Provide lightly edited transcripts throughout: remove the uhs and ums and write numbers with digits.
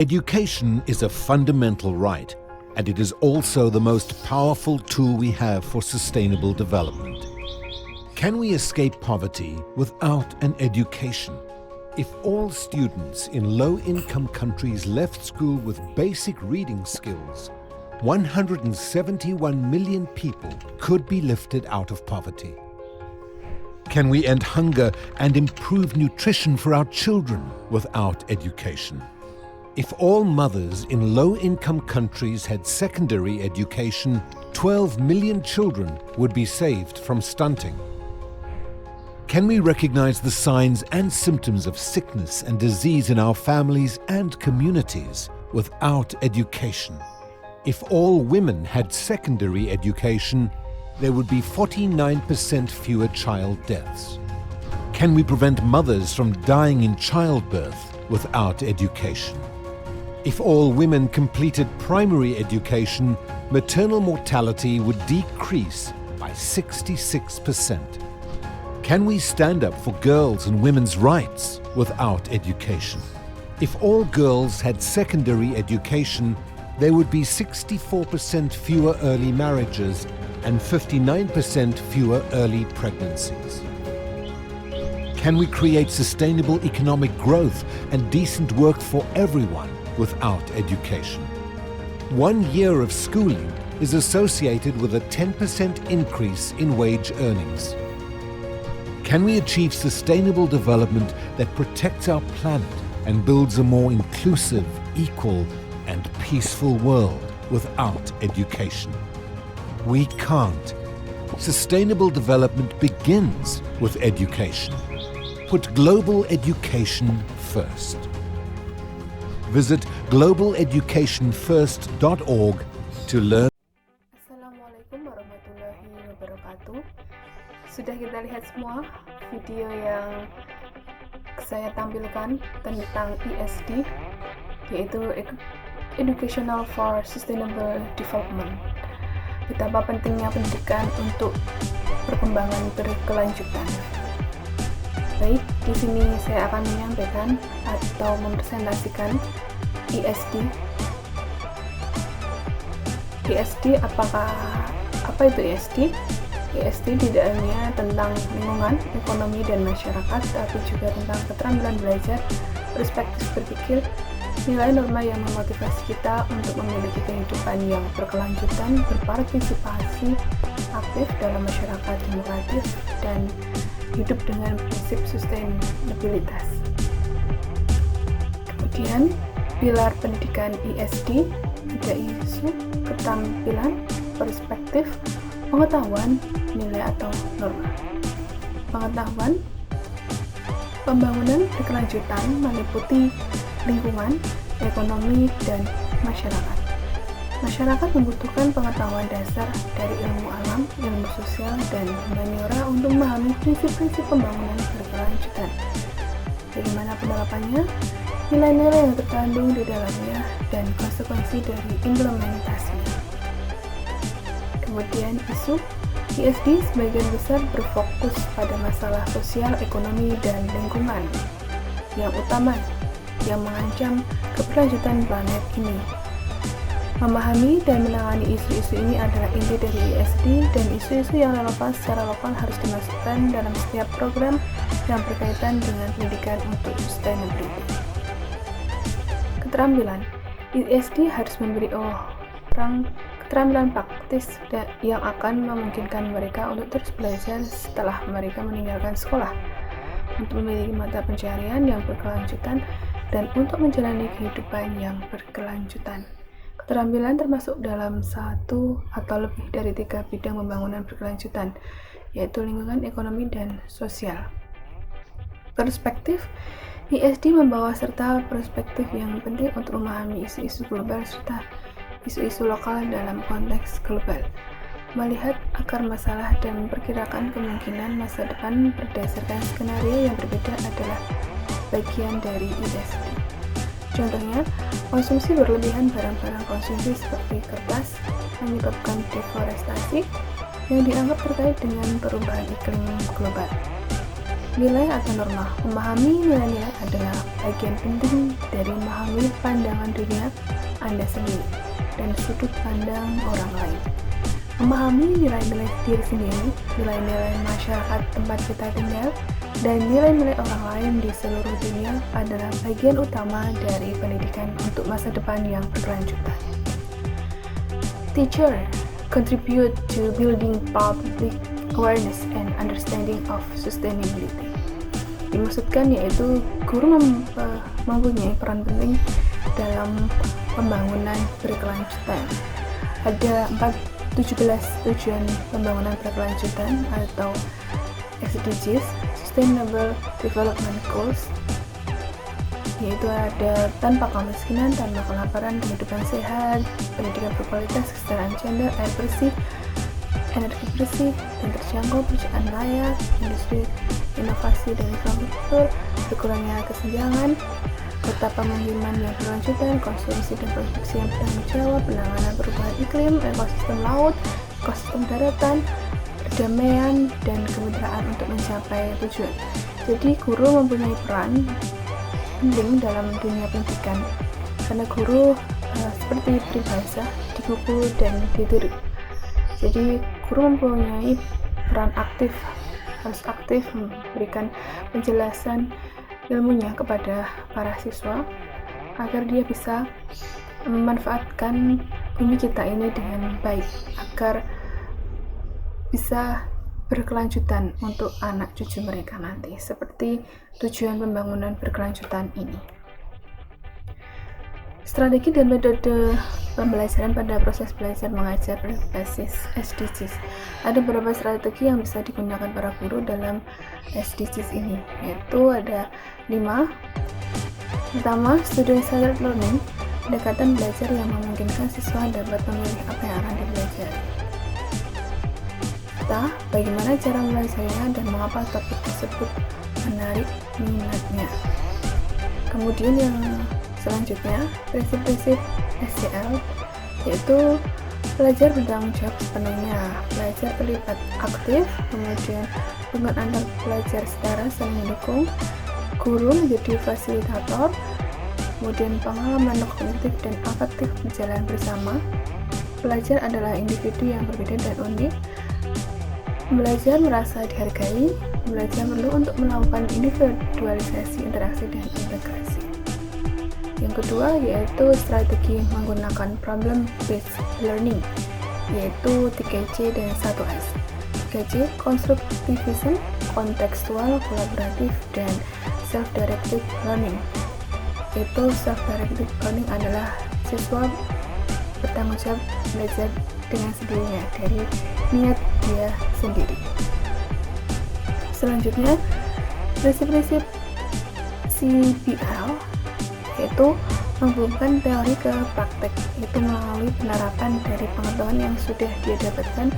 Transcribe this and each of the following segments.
Education is a fundamental right, and it is also the most powerful tool we have for sustainable development. Can we escape poverty without an education? If all students in low-income countries left school with basic reading skills, 171 million people could be lifted out of poverty. Can we end hunger and improve nutrition for our children without education? If all mothers in low-income countries had secondary education, 12 million children would be saved from stunting. Can we recognize the signs and symptoms of sickness and disease in our families and communities without education? If all women had secondary education, there would be 49% fewer child deaths. Can we prevent mothers from dying in childbirth without education? If all women completed primary education, maternal mortality would decrease by 66%. Can we stand up for girls' and women's rights without education? If all girls had secondary education, there would be 64% fewer early marriages and 59% fewer early pregnancies. Can we create sustainable economic growth and decent work for everyone without education? 1 year of schooling is associated with a 10% increase in wage earnings. Can we achieve sustainable development that protects our planet and builds a more inclusive, equal, and peaceful world without education? We can't. Sustainable development begins with education. Put global education first. Visit globaleducationfirst.org to learn. Assalamualaikum warahmatullahi wabarakatuh. Sudah kita lihat semua video yang saya tampilkan tentang ESD, yaitu Educational for Sustainable Development. Betapa pentingnya pendidikan untuk perkembangan berkelanjutan. Baik, di sini saya akan menyampaikan atau mempresentasikan ESD. ESD apa itu ESD? ESD tidak hanya tentang lingkungan, ekonomi, dan masyarakat, tapi juga tentang keterampilan belajar, perspektif berpikir, nilai norma yang memotivasi kita untuk memiliki kehidupan yang berkelanjutan, berpartisipasi aktif dalam masyarakat demokratis, dan hidup dengan prinsip sustainabilitas. Kemudian, pilar pendidikan ESD ada isu, keterampilan, perspektif, pengetahuan, nilai atau norma. Pengetahuan, pembangunan berkelanjutan meliputi lingkungan, ekonomi, dan masyarakat. Masyarakat membutuhkan pengetahuan dasar dari ilmu alam, ilmu sosial, dan humaniora untuk memahami prinsip-prinsip pembangunan berkelanjutan. Bagaimana penerapannya, nilai-nilai yang terkandung di dalamnya, dan konsekuensi dari implementasinya. Kemudian isu ESD sebagian besar berfokus pada masalah sosial, ekonomi, dan lingkungan yang utama yang mengancam keberlanjutan planet ini. Memahami dan menangani isu-isu ini adalah inti dari ESD, dan isu-isu yang relevan secara lokal harus dimasukkan dalam setiap program yang berkaitan dengan pendidikan untuk sustainability. Keterampilan ESD harus memberi orang keterampilan praktis yang akan memungkinkan mereka untuk terus belajar setelah mereka meninggalkan sekolah, untuk memiliki mata pencaharian yang berkelanjutan, dan untuk menjalani kehidupan yang berkelanjutan. Keterampilan termasuk dalam satu atau lebih dari 3 bidang pembangunan berkelanjutan, yaitu lingkungan, ekonomi, dan sosial. Perspektif ESD membawa serta perspektif yang penting untuk memahami isu-isu global serta isu-isu lokal dalam konteks global, melihat akar masalah dan memperkirakan kemungkinan masa depan berdasarkan skenario yang berbeda adalah bagian dari ESD. Contohnya, konsumsi berlebihan barang-barang konsumsi seperti kertas menyebabkan deforestasi yang dianggap terkait dengan perubahan iklim global. Nilai atau norma. Memahami nilai-nilai adalah bagian penting dari memahami pandangan dunia Anda sendiri dan sudut pandang orang lain. Memahami nilai-nilai diri sendiri, nilai-nilai masyarakat tempat kita tinggal, dan nilai-nilai orang lain di seluruh dunia adalah bagian utama dari pendidikan untuk masa depan yang berkelanjutan. Teacher contribute to building public awareness and understanding of sustainability. Dimaksudkan yaitu guru mempunyai peran penting dalam pembangunan berkelanjutan. Ada 17 tujuan pembangunan berkelanjutan atau SDGs, Sustainable Development Goals, yaitu ada tanpa kemiskinan, tanpa kelaparan, kehidupan sehat, pendidikan berkualitas, kesetaraan gender, air bersih, energi bersih dan terjangkau, pekerjaan layak, industri, inovasi dan infrastruktur, berkurangnya kesenjangan, kota pemungkiman yang berkelanjutan, konsumsi dan produksi yang bertanggung jawab, penanganan perubahan iklim, ekosistem laut, ekosistem daratan, perdamaian dan kemitraan untuk mencapai tujuan. Jadi guru mempunyai peran penting dalam dunia pendidikan karena guru seperti peribahasa di buku dan ditiru. Jadi guru mempunyai peran aktif, harus aktif memberikan penjelasan ilmunya kepada para siswa agar dia bisa memanfaatkan bumi kita ini dengan baik, agar bisa berkelanjutan untuk anak cucu mereka nanti, seperti tujuan pembangunan berkelanjutan ini. Strategi dan metode pembelajaran pada proses belajar mengajar berbasis SDGs. Ada beberapa strategi yang bisa digunakan para guru dalam SDGs ini, yaitu ada 5. Pertama, student-centered learning, pendekatan belajar yang memungkinkan siswa dapat memilih apa yang akan dipelajari. Bagaimana cara mempelajarinya dan mengapa topik tersebut menarik minatnya. Kemudian yang selanjutnya, prinsip-prinsip SCL, yaitu belajar bertanggung jawab sepenuhnya, belajar terlibat aktif, kemudian hubungan antar pelajar setara saling mendukung, guru menjadi fasilitator, kemudian pengalaman kognitif dan afektif berjalan bersama. Belajar adalah individu yang berbeda dan unik. Belajar merasa dihargai, belajar perlu untuk melakukan individualisasi, interaksi, dan integrasi. Yang kedua yaitu strategi menggunakan problem-based learning, yaitu 3C dan 1S. 3C, constructivism, kontekstual, kolaboratif, dan self-directed learning. Yaitu self-directed learning adalah siswa bertanggung jawab belajar dengan sendirinya dari niat dia sendiri. Selanjutnya, prinsip-prinsip CBL, yaitu menghubungkan teori ke praktek, yaitu melalui penerapan dari pengetahuan yang sudah dia dapatkan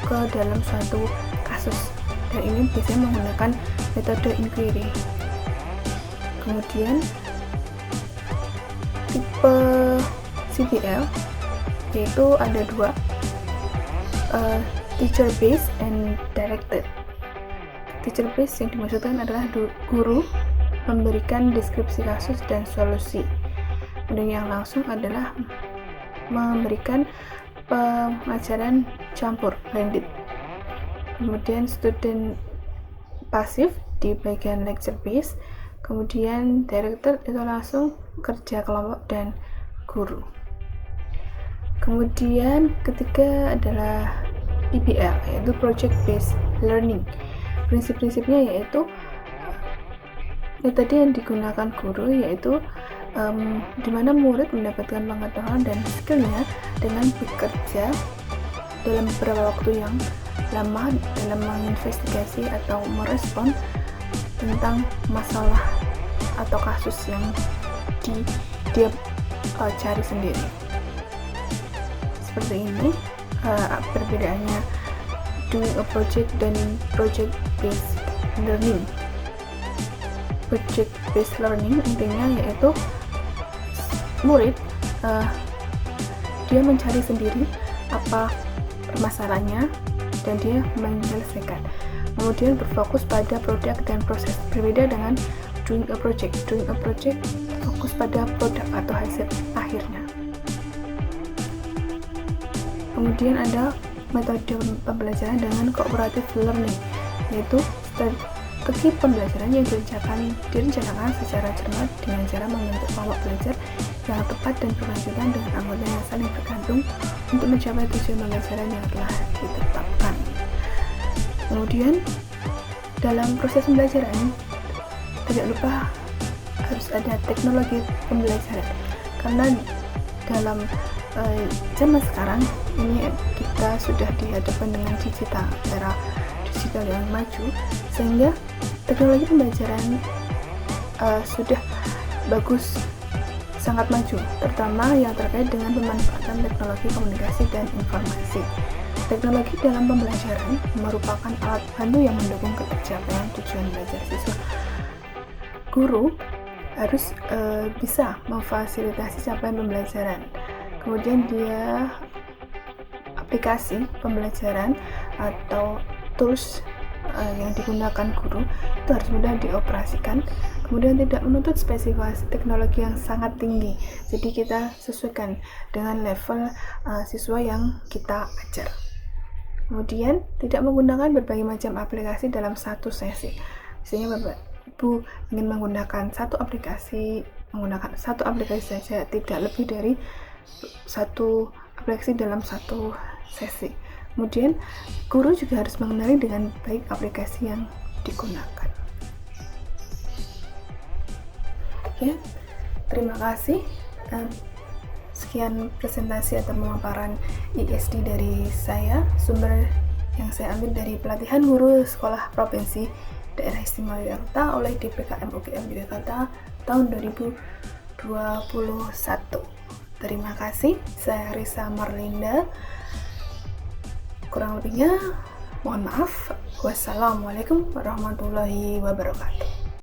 ke dalam suatu kasus, dan ini biasanya menggunakan metode inquiry. Kemudian tipe CBL yaitu ada 2, teacher based and directed. Teacher based yang dimaksudkan adalah guru memberikan deskripsi kasus dan solusi. Kemudian yang langsung adalah memberikan pengajaran campur, blended. Kemudian student pasif di bagian lecture based. Kemudian directed itu langsung kerja kelompok dan guru. Kemudian ketiga adalah PBL, yaitu project based learning. Prinsip-prinsipnya yaitu metode yang digunakan guru, yaitu di mana murid mendapatkan pengetahuan dan skillnya dengan bekerja dalam beberapa waktu yang lama dalam menginvestigasi atau merespon tentang masalah atau kasus yang dia cari sendiri. Seperti ini perbedaannya doing a project dan project based learning. Project based learning intinya yaitu murid dia mencari sendiri apa permasalahannya dan dia menyelesaikan. Kemudian berfokus pada produk dan proses, berbeda dengan doing a project. Doing a project fokus pada produk atau hasil akhirnya. Kemudian ada metode pembelajaran dengan cooperative learning, yaitu strategi pembelajaran yang direncanakan secara cermat dengan cara membentuk kelompok belajar yang tepat dan berkelanjutan dengan anggota yang saling bergantung untuk mencapai tujuan pembelajaran yang telah ditetapkan. Kemudian dalam proses pembelajaran tidak lupa harus ada teknologi pembelajaran, karena dalam zaman sekarang ini kita sudah dihadapkan dengan era digital yang maju, sehingga teknologi pembelajaran sudah bagus, sangat maju, terutama yang terkait dengan pemanfaatan teknologi komunikasi dan informasi. Teknologi dalam pembelajaran merupakan alat bantu yang mendukung tercapaian tujuan belajar siswa. Guru harus bisa memfasilitasi capaian pembelajaran. Kemudian dia aplikasi pembelajaran atau tools yang digunakan guru itu harus mudah dioperasikan, kemudian tidak menuntut spesifikasi teknologi yang sangat tinggi, jadi kita sesuaikan dengan level siswa yang kita ajar. Kemudian tidak menggunakan berbagai macam aplikasi dalam satu sesi. Misalnya Bapak Ibu ingin menggunakan satu aplikasi saja, tidak lebih dari satu aplikasi dalam satu sesi. Kemudian guru juga harus mengenali dengan baik aplikasi yang digunakan. Ya, terima kasih. Sekian presentasi atau pemaparan ISD dari saya. Sumber yang saya ambil dari pelatihan guru sekolah provinsi Daerah Istimewa Yogyakarta oleh DPKM UGM Yogyakarta tahun 2021. Terima kasih, saya Risa Marlinda. Kurang lebihnya mohon maaf. Wassalamualaikum warahmatullahi wabarakatuh.